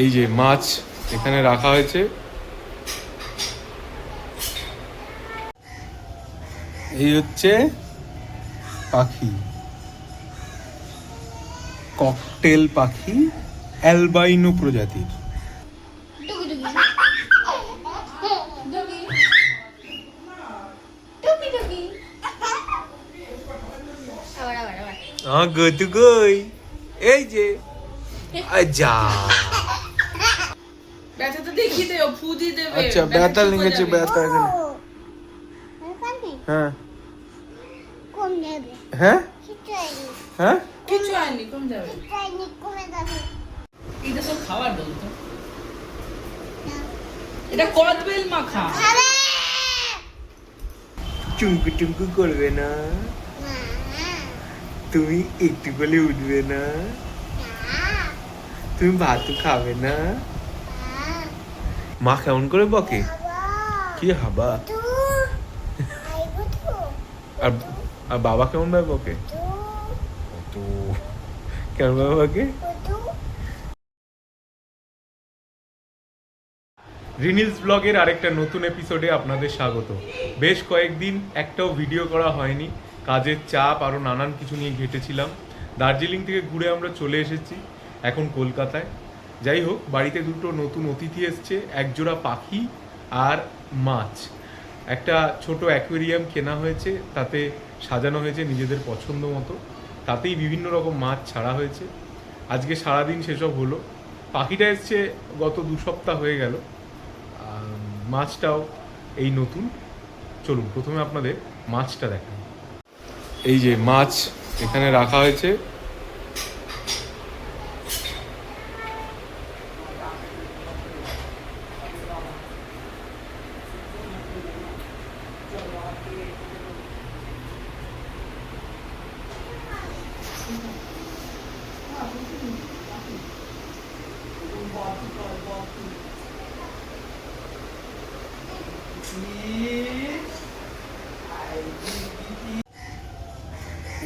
এই যে মাছ এখানে রাখা হয়েছে। এই হচ্ছে পাখি, ককটেল পাখি, অ্যালবাইনো প্রজাতির। গতু কই? এই যে যা ব্যথা তো দেখিয়ে দেও, ফুদি দেবে। আচ্ছা ব্যথা লেগেছে, ব্যথা এখানে। হ্যাঁ কম যাবে। হ্যাঁ হ্যাঁ কিছু হয়নি, কম যাবে। কমে যাবে। এটা সব খাবার দাও তো। এটা কদবেল মাখা। চুমকু টুমকু করবে না, তুমি একটু বলে উঠবে না, তুমি ভাত খাবে না। মা কেমন করে বকে? কি হাবা? আর আর বাবা কেমন ভাবে বকে? তো কেমন ভাবে বকে? রিনিলস ব্লগের আরেকটা নতুন এপিসোডে আপনাদের স্বাগত। বেশ কয়েকদিন একটাও ভিডিও করা হয়নি, কাজের চাপ আরও নানান কিছু নিয়ে ঘেটেছিলাম। দার্জিলিং থেকে ঘুরে আমরা চলে এসেছি এখন কলকাতায়। যাই হোক, বাড়িতে দুটো নতুন অতিথি এসছে, একজোড়া পাখি আর মাছ। একটা ছোট অ্যাকোয়ারিয়াম কেনা হয়েছে, তাতে সাজানো হয়েছে নিজেদের পছন্দ মতো, তাতেই বিভিন্ন রকম মাছ ছাড়া হয়েছে। আজকে সারাদিন সেসব হলো। পাখিটা এসছে গত 2 সপ্তাহ হয়ে গেল, মাছটাও এই নতুন। চলুন প্রথমে আপনাদের মাছটা দেখান। এই যে মাছ এখানে রাখা হয়েছে।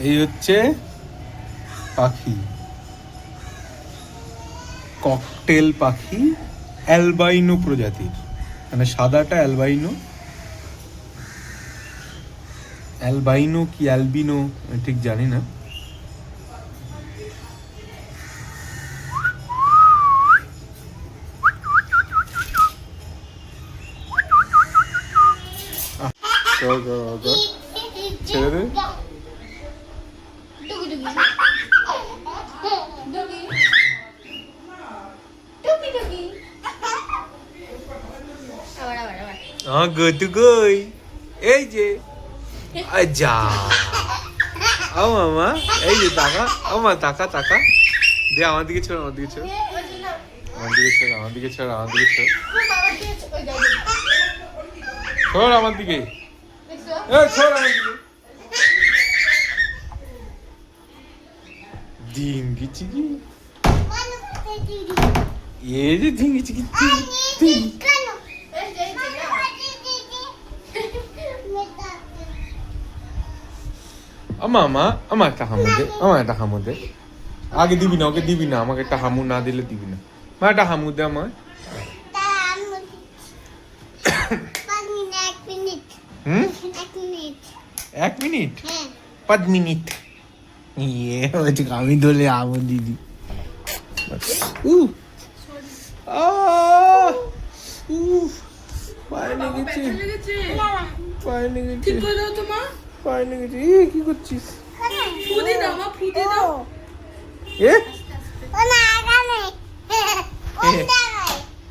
এই হচ্ছে পাখি, ককটেল পাখি, অ্যালবাইনো প্রজাতির। মানে সাদাটা অ্যালবাইনো, অ্যালবাইনো কি অ্যালবিনো ঠিক জানি না। ছেড়ে দে। গতু কই? এই যে যা ও মামা, এই যে টাকা, আমার টাকা টাকা দে, আমার দিকে ছোড়, আমার দিকে ছোড়, আমার দিকে ছোড়, আমার দিকে ছোড়, আমার দিকে ছোড়, ছোড় আমার দিকে, ছোড় আমার দিকে। ডিঙ্গি চিকি, এই যে ডিঙ্গি চিকি মামা, আমার একটা হামু দে, আমার একটা হামু দে। আগে দিবি না, ওকে দিবি না, আমাকে একটা হামু না দিলে দিবি না। মা একটা হামু দে আমার। এক মিনিট 5 মিনিট ইয়ে হচ্ছে, আমি ধরলে আমু দিদি। পায়ে লেগেছে, পায়ে লেগেছে, ঠিক করে দাও তো মা। পায়ে লেগেছে। কি করছিস? ফুদি দাও মা, ফুদি দাও। এ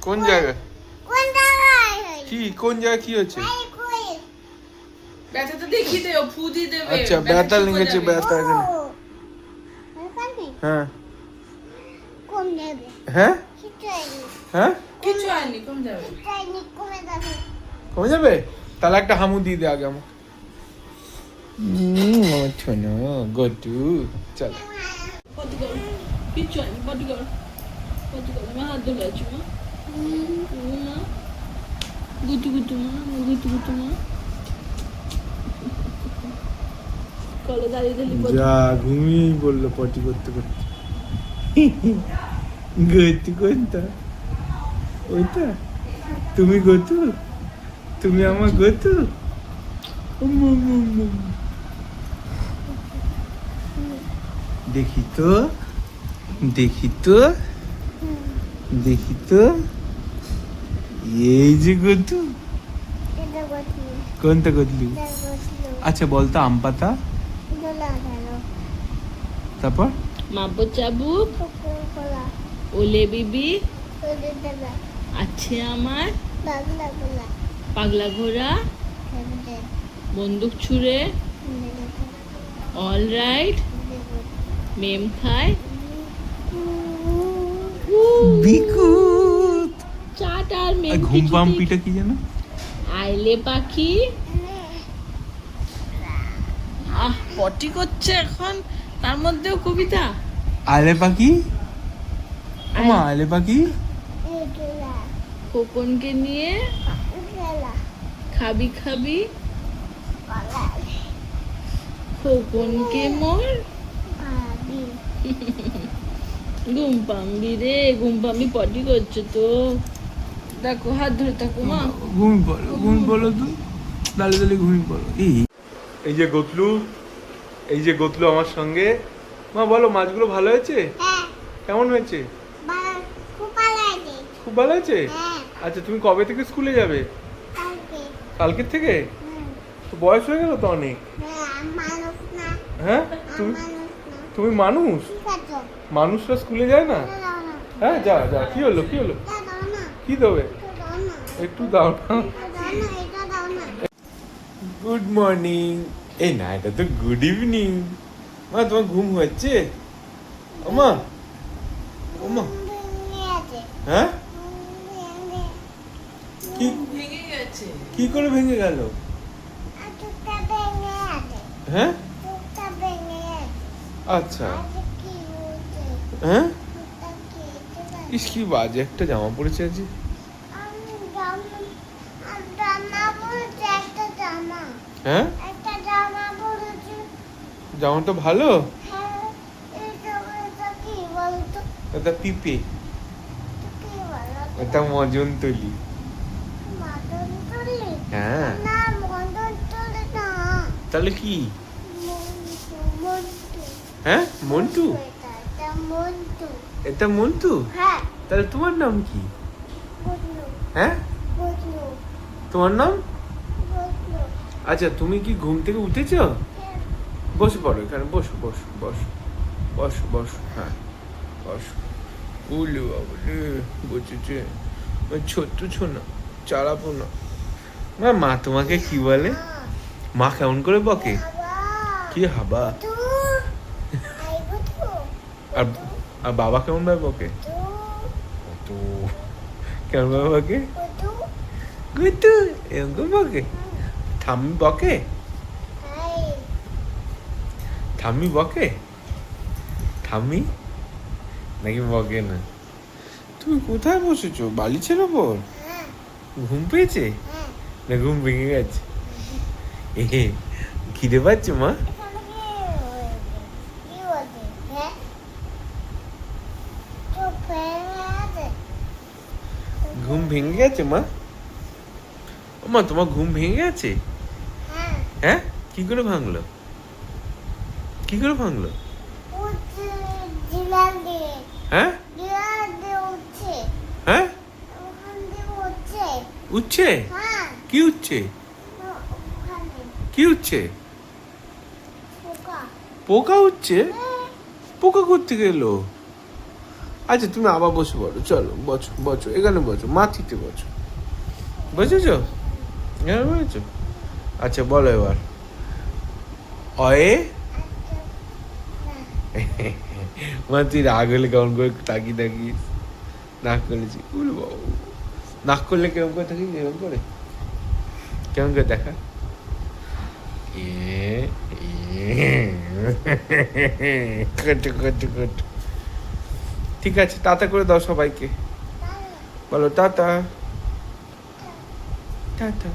কোন জায়গায়? কি কোন জায়গায় কি হচ্ছে? ব্যথা তো দেখিয়ে দেও, ফুদি দেবে। আচ্ছা ব্যথা লেগেছে, ব্যথা এখানে। হ্যাঁ কম যাবে। হ্যাঁ হ্যাঁ কিছু হয়নি, কম যাবে। কমে যাবে। কমে যাবে? তাহলে একটা হামু দিয়ে দে আগে আমাকে। শোনো গটু, চল। কিছু হয়নি, বডি কর, বডি কর। আমি হাত ধরে আছি মা। মা গুটু গুটু মা, গুটু গুটু মা। কলে দাঁড়িয়ে দাঁড়িয়ে যা ঘুমিয়েই বললো পটি করতে করতে। গতি কোনটা? ওইটা তুমি গতু, তুমি আমার গতু। দেখি তো, দেখি তো, দেখি তো, এই যে গতু। এটা বসলো কোনটা গতলু? এটা বসলো আচ্ছা বলতো আম পাতা, দোলা গেল তারপর মাবো চাবুক, কোলা ওলে বিবি, ওলে দাদা আছে আমার, বাগলা গোলা পাগলা ঘোড়া, হেমদে বন্দুক ছুঁড়ে, অল রাইট, মেম খায়, বিকুত। চাট আর মেম আর ঘুম পাম্পিটা কি জানো? আইলে পাখি। পটি করছে এখন, তার মধ্যেও কবিতা। আলে পাখি, আমা আলে পাখি। গেলা খোকনকে নিয়ে গেলা খাবি খাবি, কলা খোকনকে মোর ভাবি ঘুম পাম্বি রে, ঘুম পাম্বি পটি করছে তো। দেখো হাত ধরে থাকো মা। ঘুমিয়ে পড়ো, ঘুমিয়ে পড়ো তো, দাঁড়িয়ে দাঁড়িয়ে ঘুমিয়ে পড়ো। এই যে গতলু, এই যে গতলু আমার সঙ্গে। মা বলো মাছগুলো ভালো হয়েছে? হ্যাঁ কেমন হয়েছে? খুব ভালো লাগে খুব ভালো হয়েছে। হ্যাঁ আচ্ছা তুমি কবে থেকে স্কুলে যাবে? কালকে কালকের থেকে? তো বয়স হয়ে গেল তো অনেক। হ্যাঁ মানুষ না হ্যাঁ তুমি, মানুষ না তুমি মানুষ? ঠিক আছে মানুষরা স্কুলে যায় না? এটা দাও না হ্যাঁ যা যা, কি হলো কি হলো? এটা দাও না কি দেবে? এটা দাও না একটু দাও না। এটা দাও না এটা দাও না গুড মর্নিং। এই না, এটা তো গুড ইভিনিং। মা তোমার ঘুম হচ্ছে? ওমা, ওমা, ভেঙে আছে হ্যাঁ ভেঙে কি, ভেঙে গেছে। কি করে ভেঙে গেল? টুকটা ভেঙে আছে হ্যাঁ টুকটা ভেঙে আছে আচ্ছা, আজ কি হয়েছে হ্যাঁ টুকটা খেয়েছে ইস কি বাজে একটা জামা পড়েছে আজ। আমি জামা পরেছি একটা জামা হ্যাঁ একটা জামা পরেছি জামাটা ভালো? হ্যাঁ এই জামাটা কি বলতো এটা পিপে, কি বলতো এটা মজন তুলি। মদন তুলি হ্যাঁ না মদন তুলি না তাহলে কি? মন্টু মন্টু হ্যাঁ মন্টু, এটা মন্টু এটা মন্টু। হ্যাঁ তাহলে তোমার নাম কি? বুঝলো হ্যাঁ বুঝলো তোমার নাম? বুঝলো আচ্ছা তুমি কি ঘুম থেকে উঠেছো? বসে পড়ো এখানে, বসো বসো বসো বসো বসো, হ্যাঁ বসো। উলে বাবুলে বসেছে ওই ছোট্ট ছোনা চালাবো না। মা তোমাকে কি বলে? মা কেমন করে বকে? কি হাবা? আর আর বাবা কেমন ভাবে বকে? তো কেমন ভাবে বকে? গুতু এরকম বকে? ঠাম্মি বকে? ঠাম্মি বকে? ঠাম্মি নাকি বকে না? তুমি কোথায় বসেছো? বালিশের ওপর? ঘুম পেয়েছে না ঘুম ভেঙে গেছে? খিদে পাচ্ছে মা? ঘুম ভেঙে গেছে মা? ও মা তোমার ঘুম ভেঙে গেছে? হ্যাঁ কি করে ভাঙলো? কি করে ভাঙলো? হ্যাঁ হ্যাঁ উঠছে? কি উঠছে? কি উঠছে? পোকা উঠছে? পোকা করতে গেলো? আচ্ছা তুমি আবার বসে পড়ো, চলো বসো বসো এখানে বসো, মাটিতে বসো। বসেছো? হ্যাঁ বসেছো। আচ্ছা বলো এবার অয়ে। মা তুই রাগ হলে কেমন করে তাকিয়ে থাকিস? নাক করেছি উল বাবু, নাক করলে কেমন করে থাকিস? এরকম করে কেমন করে দেখা? ঠিক আছে টাটা করে দাও সবাইকে, বলো টাটা টাটা।